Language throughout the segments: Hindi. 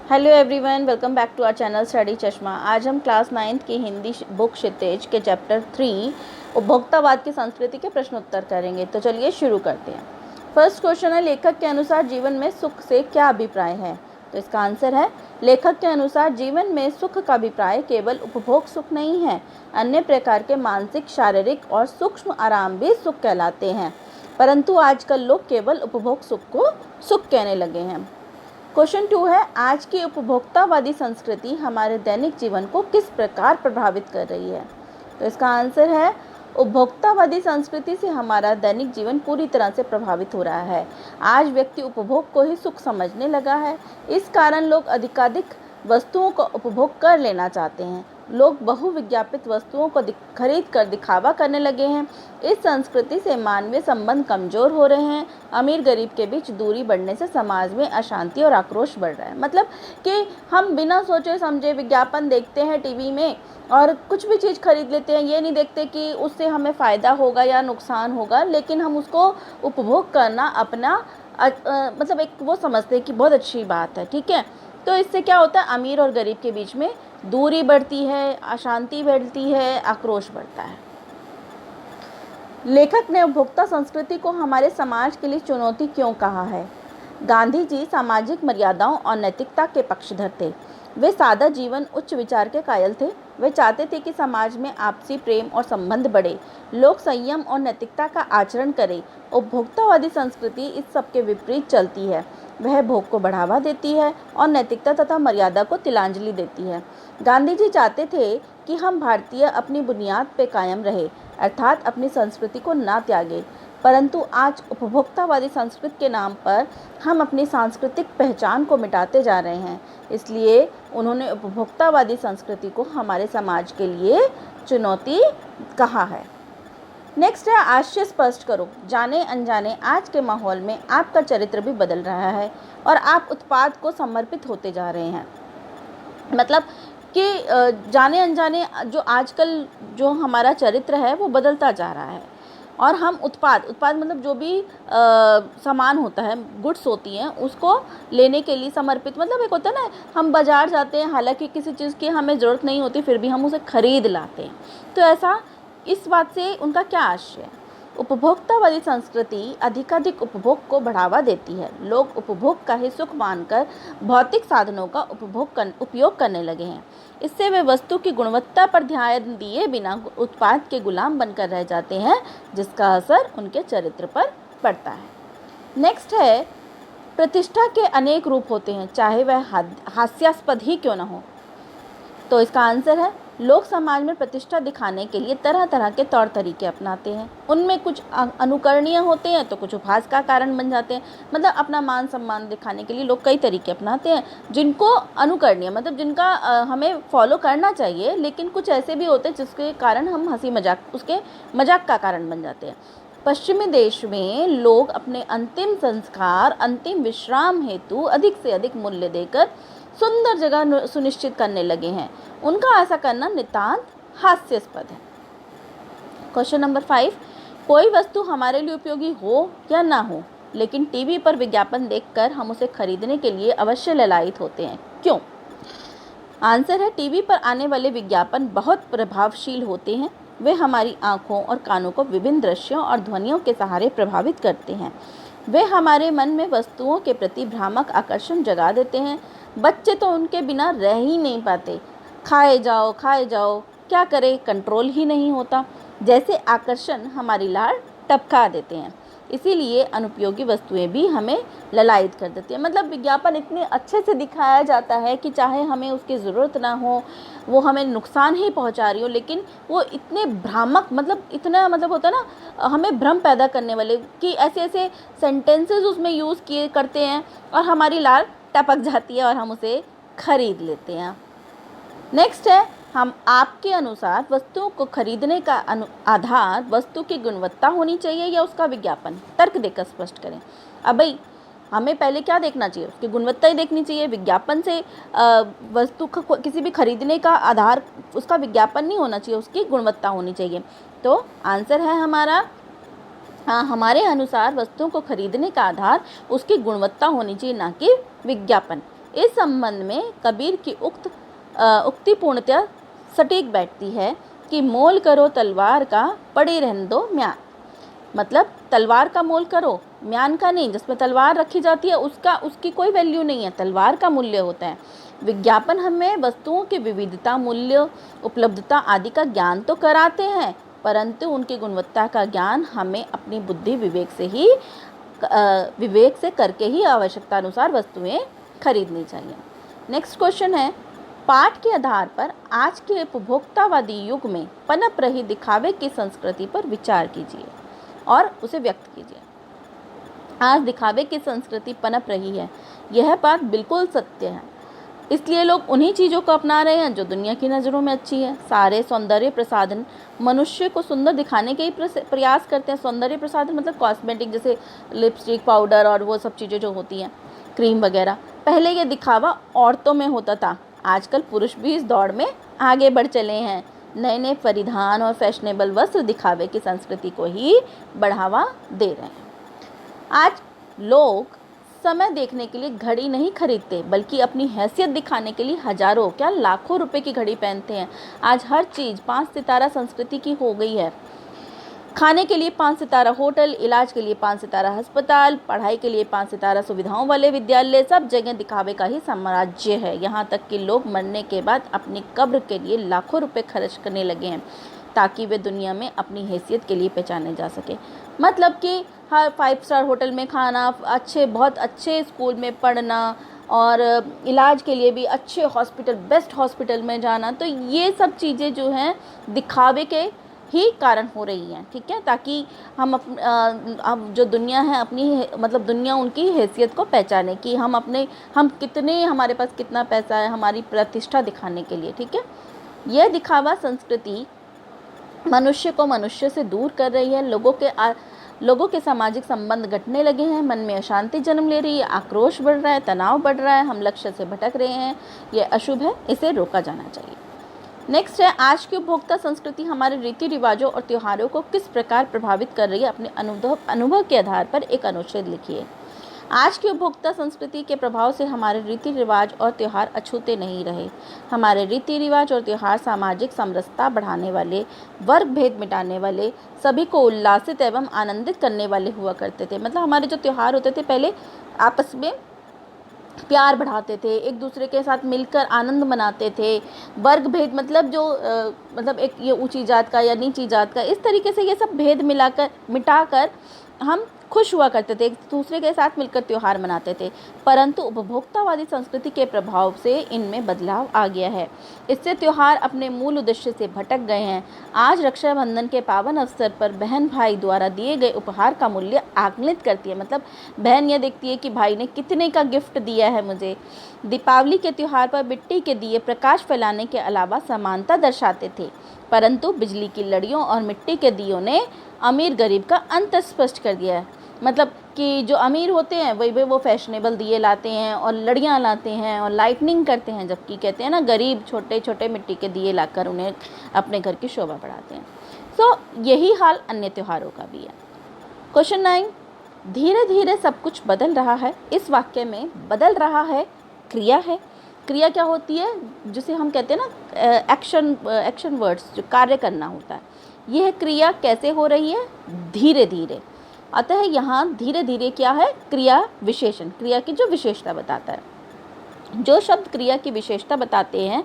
Hello everyone, welcome back to our channel study Chashma. आज हम क्लास 9th की हिंदी बुक क्षितिज के चैप्टर 3 उपभोक्तावाद की संस्कृति के प्रश्न उत्तर करेंगे। तो चलिए शुरू करते हैं। फर्स्ट क्वेश्चन है, लेखक के अनुसार जीवन में सुख से क्या अभिप्राय है? तो इसका आंसर है, लेखक के अनुसार जीवन में सुख का अभिप्राय केवल उपभोग सुख नहीं है, अन्य प्रकार के मानसिक, शारीरिक और सूक्ष्म आराम भी सुख कहलाते हैं। परंतु आजकल लोग केवल उपभोग सुख को सुख कहने लगे हैं। क्वेश्चन 2 है, आज की उपभोक्तावादी संस्कृति हमारे दैनिक जीवन को किस प्रकार प्रभावित कर रही है? तो इसका आंसर है, उपभोक्तावादी संस्कृति से हमारा दैनिक जीवन पूरी तरह से प्रभावित हो रहा है। आज व्यक्ति उपभोग को ही सुख समझने लगा है। इस कारण लोग अधिकाधिक वस्तुओं का उपभोग कर लेना चाहते हैं। लोग बहुविज्ञापित वस्तुओं को खरीद कर दिखावा करने लगे हैं। इस संस्कृति से मानवीय संबंध कमजोर हो रहे हैं। अमीर गरीब के बीच दूरी बढ़ने से समाज में अशांति और आक्रोश बढ़ रहा है। मतलब कि हम बिना सोचे समझे विज्ञापन देखते हैं टीवी में और कुछ भी चीज़ खरीद लेते हैं। ये नहीं देखते कि उससे हमें फ़ायदा होगा या नुकसान होगा, लेकिन हम उसको उपभोग करना अपना मतलब एक वो समझते हैं कि बहुत अच्छी बात है। ठीक है, तो इससे क्या होता है, अमीर और गरीब के बीच में दूरी बढ़ती है, अशांति बढ़ती है, आक्रोश बढ़ता है। लेखक ने उपभोक्ता संस्कृति को हमारे समाज के लिए चुनौती क्यों कहा है? गांधी जी सामाजिक मर्यादाओं और नैतिकता के पक्षधर थे। वे सादा जीवन, उच्च विचार के कायल थे। वे चाहते थे कि समाज में आपसी प्रेम और संबंध बढ़े, लोग संयम और नैतिकता का आचरण करें। उपभोक्तावादी संस्कृति इस सब के विपरीत चलती है। वह भोग को बढ़ावा देती है और नैतिकता तथा मर्यादा को तिलांजलि देती है। गांधी जी चाहते थे कि हम भारतीय अपनी बुनियाद पर कायम रहे, अर्थात अपनी संस्कृति को ना त्यागे। परंतु आज उपभोक्तावादी संस्कृति के नाम पर हम अपनी सांस्कृतिक पहचान को मिटाते जा रहे हैं। इसलिए उन्होंने उपभोक्तावादी संस्कृति को हमारे समाज के लिए चुनौती कहा है। नेक्स्ट है, आशय स्पष्ट करो। जाने अनजाने आज के माहौल में आपका चरित्र भी बदल रहा है और आप उत्पाद को समर्पित होते जा रहे हैं। मतलब कि जाने अनजाने जो आजकल जो हमारा चरित्र है वो बदलता जा रहा है और हम उत्पाद मतलब जो भी सामान होता है, गुड्स होती हैं, उसको लेने के लिए समर्पित। मतलब एक होता है ना, हम बाज़ार जाते हैं, हालांकि किसी चीज़ की हमें ज़रूरत नहीं होती, फिर भी हम उसे खरीद लाते हैं। तो ऐसा इस बात से उनका क्या आशय है? उपभोक्तावादी संस्कृति अधिकाधिक उपभोग को बढ़ावा देती है। लोग उपभोग का ही सुख मानकर भौतिक साधनों का उपयोग करने लगे हैं। इससे वे वस्तु की गुणवत्ता पर ध्यान दिए बिना उत्पाद के गुलाम बनकर रह जाते हैं, जिसका असर उनके चरित्र पर पड़ता है। नेक्स्ट है, प्रतिष्ठा के अनेक रूप होते हैं, चाहे वह हास्यास्पद ही क्यों न हो। तो इसका आंसर है, लोग समाज में प्रतिष्ठा दिखाने के लिए तरह तरह के तौर तरीके अपनाते हैं। उनमें कुछ अनुकरणीय होते हैं तो कुछ उपहास का कारण बन जाते हैं। मतलब अपना मान सम्मान दिखाने के लिए लोग कई तरीके अपनाते हैं जिनको अनुकरणीय, मतलब जिनका हमें फॉलो करना चाहिए, लेकिन कुछ ऐसे भी होते हैं जिसके कारण हम हंसी मजाक, उसके मजाक का कारण बन जाते हैं। पश्चिमी देश में लोग अपने अंतिम संस्कार, अंतिम विश्राम हेतु अधिक से अधिक मूल्य देकर सुंदर जगह सुनिश्चित करने लगे हैं। उनका ऐसा करना नितांत हास्यास्पद है। क्वेश्चन नंबर 5, कोई वस्तु हमारे लिए उपयोगी हो या ना हो, लेकिन टीवी पर विज्ञापन देखकर हम उसे खरीदने के लिए अवश्य ललायित होते हैं, क्यों? आंसर है, टीवी पर आने वाले विज्ञापन बहुत प्रभावशील होते हैं। वे हमारी आंखों और कानों को विभिन्न दृश्यों और ध्वनियों के सहारे प्रभावित करते हैं। वे हमारे मन में वस्तुओं के प्रति भ्रामक आकर्षण जगा देते हैं। बच्चे तो उनके बिना रह ही नहीं पाते। खाए जाओ, क्या करें, कंट्रोल ही नहीं होता। जैसे आकर्षण हमारी लार टपका देते हैं। इसीलिए अनुपयोगी वस्तुएं भी हमें ललायित कर देती हैं। मतलब विज्ञापन इतने अच्छे से दिखाया जाता है कि चाहे हमें उसकी ज़रूरत ना हो, वो हमें नुकसान ही पहुंचा रही हो, लेकिन वो इतने भ्रामक, मतलब इतना, मतलब होता है ना, हमें भ्रम पैदा करने वाले कि ऐसे ऐसे सेंटेंसेस उसमें यूज़ किए करते हैं और हमारी लार टपक जाती है और हम उसे खरीद लेते हैं। नेक्स्ट है, हम आपके अनुसार वस्तुओं को खरीदने का आधार वस्तु की गुणवत्ता होनी चाहिए या उसका विज्ञापन? तर्क देकर स्पष्ट करें। अब भाई, हमें पहले क्या देखना चाहिए? उसकी गुणवत्ता ही देखनी चाहिए। विज्ञापन से वस्तु का किसी भी खरीदने का आधार उसका विज्ञापन नहीं होना चाहिए, उसकी गुणवत्ता होनी चाहिए। तो आंसर है हमारा, हमारे अनुसार वस्तुओं को खरीदने का आधार उसकी गुणवत्ता होनी चाहिए, ना कि विज्ञापन। इस संबंध में कबीर की उक्ति पूर्णतः सटीक बैठती है कि मोल करो तलवार का, पड़े रहने दो म्यान। मतलब तलवार का मोल करो, म्यान का नहीं। जिसमें तलवार रखी जाती है उसकी कोई वैल्यू नहीं है, तलवार का मूल्य होता है। विज्ञापन हमें वस्तुओं की विविधता, मूल्य, उपलब्धता आदि का ज्ञान तो कराते हैं, परंतु उनकी गुणवत्ता का ज्ञान हमें अपनी बुद्धि विवेक से करके ही आवश्यकता अनुसार वस्तुएं खरीदनी चाहिए। नेक्स्ट क्वेश्चन है, पाठ के आधार पर आज के उपभोक्तावादी युग में पनप रही दिखावे की संस्कृति पर विचार कीजिए और उसे व्यक्त कीजिए। आज दिखावे की संस्कृति पनप रही है, यह बात बिल्कुल सत्य है। इसलिए लोग उन्हीं चीज़ों को अपना रहे हैं जो दुनिया की नज़रों में अच्छी है। सारे सौंदर्य प्रसाधन मनुष्य को सुंदर दिखाने के ही प्रयास करते हैं। सौंदर्य प्रसाधन मतलब कॉस्मेटिक, जैसे लिपस्टिक, पाउडर और वो सब चीज़ें जो होती हैं, क्रीम वगैरह। पहले ये दिखावा औरतों में होता था, आजकल पुरुष भी इस दौड़ में आगे बढ़ चले हैं। नए नए परिधान और फैशनेबल वस्त्र दिखावे की संस्कृति को ही बढ़ावा दे रहे हैं। आज लोग समय देखने के लिए घड़ी नहीं खरीदते, बल्कि अपनी हैसियत दिखाने के लिए हजारों क्या लाखों रुपए की घड़ी पहनते हैं। आज हर चीज़ 5 सितारा संस्कृति की हो गई है। खाने के लिए 5 सितारा होटल, इलाज के लिए 5 सितारा अस्पताल, पढ़ाई के लिए 5 सितारा सुविधाओं वाले विद्यालय, सब जगह दिखावे का ही साम्राज्य है। यहाँ तक कि लोग मरने के बाद अपनी कब्र के लिए लाखों रुपए खर्च करने लगे हैं, ताकि वे दुनिया में अपनी हैसियत के लिए पहचाने जा सके। मतलब कि हर 5 स्टार होटल में खाना, बहुत अच्छे स्कूल में पढ़ना और इलाज के लिए भी अच्छे हॉस्पिटल, बेस्ट हॉस्पिटल में जाना, तो ये सब चीज़ें जो हैं दिखावे के ही कारण हो रही हैं, ठीक है। ताकि हम अब जो दुनिया है अपनी, मतलब दुनिया उनकी हैसियत को पहचाने कि हम कितने, हमारे पास कितना पैसा है, हमारी प्रतिष्ठा दिखाने के लिए, ठीक है। यह दिखावा संस्कृति मनुष्य को मनुष्य से दूर कर रही है। लोगों के सामाजिक संबंध घटने लगे हैं, मन में अशांति जन्म ले रही है, आक्रोश बढ़ रहा है, तनाव बढ़ रहा है, हम लक्ष्य से भटक रहे हैं। यह अशुभ है, इसे रोका जाना चाहिए। नेक्स्ट है, आज की उपभोक्ता संस्कृति हमारे रीति रिवाजों और त्योहारों को किस प्रकार प्रभावित कर रही है। अपने अनुभव के आधार पर एक अनुच्छेद लिखिए। आज की उपभोक्ता संस्कृति के प्रभाव से हमारे रीति रिवाज और त्यौहार अछूते नहीं रहे। हमारे रीति रिवाज और त्यौहार सामाजिक समरसता बढ़ाने वाले, वर्ग भेद मिटाने वाले, सभी को उल्लासित एवं आनंदित करने वाले हुआ करते थे। मतलब हमारे जो त्यौहार होते थे पहले आपस में प्यार बढ़ाते थे, एक दूसरे के साथ मिलकर आनंद मनाते थे। वर्ग भेद मतलब मतलब एक ये ऊंची जात का या नीची जात का, इस तरीके से ये सब भेद मिटाकर हम खुश हुआ करते थे, एक दूसरे के साथ मिलकर त्यौहार मनाते थे। परंतु उपभोक्तावादी संस्कृति के प्रभाव से इनमें बदलाव आ गया है। इससे त्यौहार अपने मूल उद्देश्य से भटक गए हैं। आज रक्षाबंधन के पावन अवसर पर बहन भाई द्वारा दिए गए उपहार का मूल्य आकलित करती है। मतलब बहन यह देखती है कि भाई ने कितने का गिफ्ट दिया है मुझे। दीपावली के त्यौहार पर मिट्टी के दिए प्रकाश फैलाने के अलावा समानता दर्शाते थे, परंतु बिजली की लड़ियों और मिट्टी के दियों ने अमीर गरीब का अंतर स्पष्ट कर दिया है। मतलब कि जो अमीर होते हैं वही वो फैशनेबल दिए लाते हैं और लड़ियाँ लाते हैं और लाइटनिंग करते हैं, जबकि कहते हैं ना गरीब छोटे छोटे मिट्टी के दिए लाकर उन्हें अपने घर की शोभा बढ़ाते हैं। सो यही हाल अन्य त्योहारों का भी है। क्वेश्चन 9, धीरे धीरे सब कुछ बदल रहा है। इस वाक्य में बदल रहा है क्रिया है। क्रिया क्या होती है, जिसे हम कहते हैं ना एक्शन वर्ड्स, जो कार्य करना होता है। यह क्रिया कैसे हो रही है, धीरे धीरे। अतः यहाँ धीरे धीरे क्या है, क्रिया विशेषण, क्रिया की जो विशेषता बताता है। जो शब्द क्रिया की विशेषता बताते हैं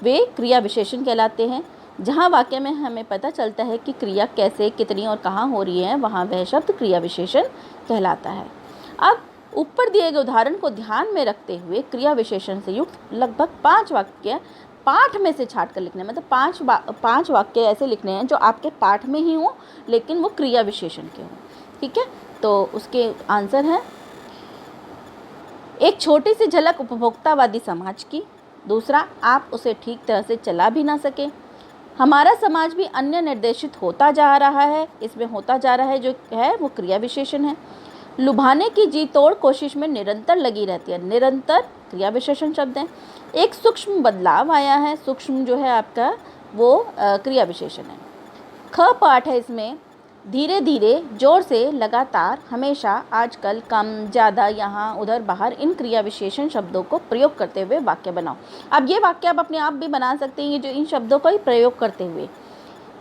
वे क्रिया विशेषण कहलाते हैं। जहाँ वाक्य में हमें पता चलता है कि क्रिया कैसे, कितनी और कहाँ हो रही है, वहाँ वह शब्द क्रिया विशेषण कहलाता है। अब ऊपर दिए गए उदाहरण को ध्यान में रखते हुए क्रिया विशेषण से युक्त लगभग 5 वाक्य पाठ में से छाट कर लिखने, मतलब 5 वाक्य ऐसे लिखने हैं जो आपके पाठ में ही हों लेकिन वो क्रिया विशेषण के हों, ठीक है। तो उसके आंसर है, एक छोटी सी झलक उपभोक्तावादी समाज की। दूसरा, आप उसे ठीक तरह से चला भी ना सके। हमारा समाज भी अन्य निर्देशित होता जा रहा है, इसमें होता जा रहा है जो है वो क्रिया विशेषण है। लुभाने की जी तोड़ कोशिश में निरंतर लगी रहती है, निरंतर क्रिया विशेषण शब्द है। एक सूक्ष्म बदलाव आया है, सूक्ष्म जो है आपका वो क्रिया विशेषण है। ख पाठ है इसमें, धीरे धीरे, जोर से, लगातार, हमेशा, आजकल, कम, ज़्यादा, यहाँ, उधर, बाहर, इन क्रिया विशेषण शब्दों को प्रयोग करते हुए वाक्य बनाओ। अब ये वाक्य आप अपने आप भी बना सकते हैं, ये जो इन शब्दों का ही प्रयोग करते हुए।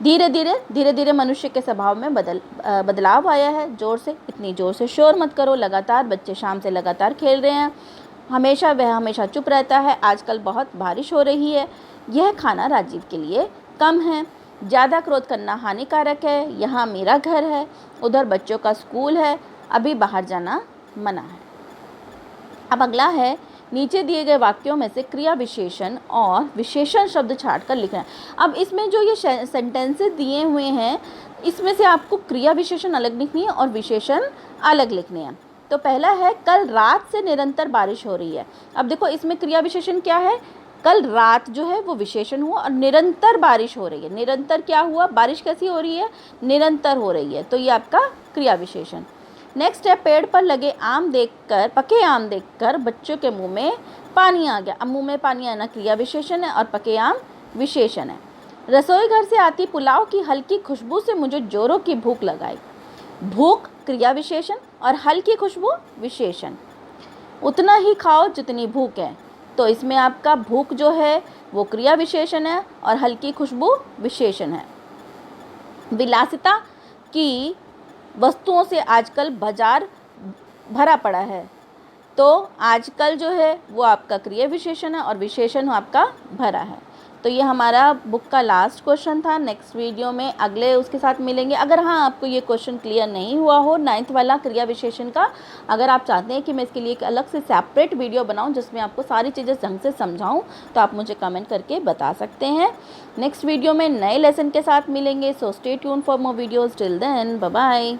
धीरे धीरे मनुष्य के स्वभाव में बदलाव आया है। जोर से, इतनी जोर से शोर मत करो। लगातार, बच्चे शाम से लगातार खेल रहे हैं। हमेशा, वह हमेशा चुप रहता है। आजकल बहुत बारिश हो रही है। यह खाना राजीव के लिए कम है। ज़्यादा क्रोध करना हानिकारक है। यहाँ मेरा घर है, उधर बच्चों का स्कूल है, अभी बाहर जाना मना है। अब अगला है, नीचे दिए गए वाक्यों में से क्रिया विशेषण और विशेषण शब्द छांट कर लिखना है। अब इसमें जो ये सेंटेंसेस दिए हुए हैं, इसमें से आपको क्रिया विशेषण अलग लिखनी है और विशेषण अलग लिखने हैं। तो पहला है, कल रात से निरंतर बारिश हो रही है। अब देखो, इसमें क्रिया विशेषण क्या है? कल रात जो है वो विशेषण हुआ और निरंतर बारिश हो रही है। निरंतर क्या हुआ? बारिश कैसी हो रही है? निरंतर हो रही है। तो ये आपका क्रिया विशेषण। नेक्स्ट है, पेड़ पर लगे आम देखकर, पके आम देखकर बच्चों के मुंह में पानी आ गया। अब मुंह में पानी आना क्रिया विशेषण है और पके आम विशेषण है। रसोई घर से आती पुलाव की हल्की खुशबू से मुझे जोरों की भूख लगाई। भूख क्रिया विशेषण और हल्की खुशबू विशेषण। उतना ही खाओ जितनी भूख है। तो इसमें आपका भूख जो है वो क्रिया विशेषण है और हल्की खुशबू विशेषण है। विलासिता की वस्तुओं से आजकल बाजार भरा पड़ा है। तो आजकल जो है वो आपका क्रिया विशेषण है और विशेषण आपका भरा है। तो ये हमारा बुक का लास्ट क्वेश्चन था। नेक्स्ट वीडियो में अगले उसके साथ मिलेंगे। अगर हाँ आपको ये क्वेश्चन क्लियर नहीं हुआ हो 9th वाला क्रिया विशेषण का, अगर आप चाहते हैं कि मैं इसके लिए एक अलग से सेपरेट वीडियो बनाऊं जिसमें आपको सारी चीज़ें ढंग से समझाऊं, तो आप मुझे कमेंट करके बता सकते हैं। नेक्स्ट वीडियो में नए लेसन के साथ मिलेंगे। So stay tune for more videos. Till then, bye bye.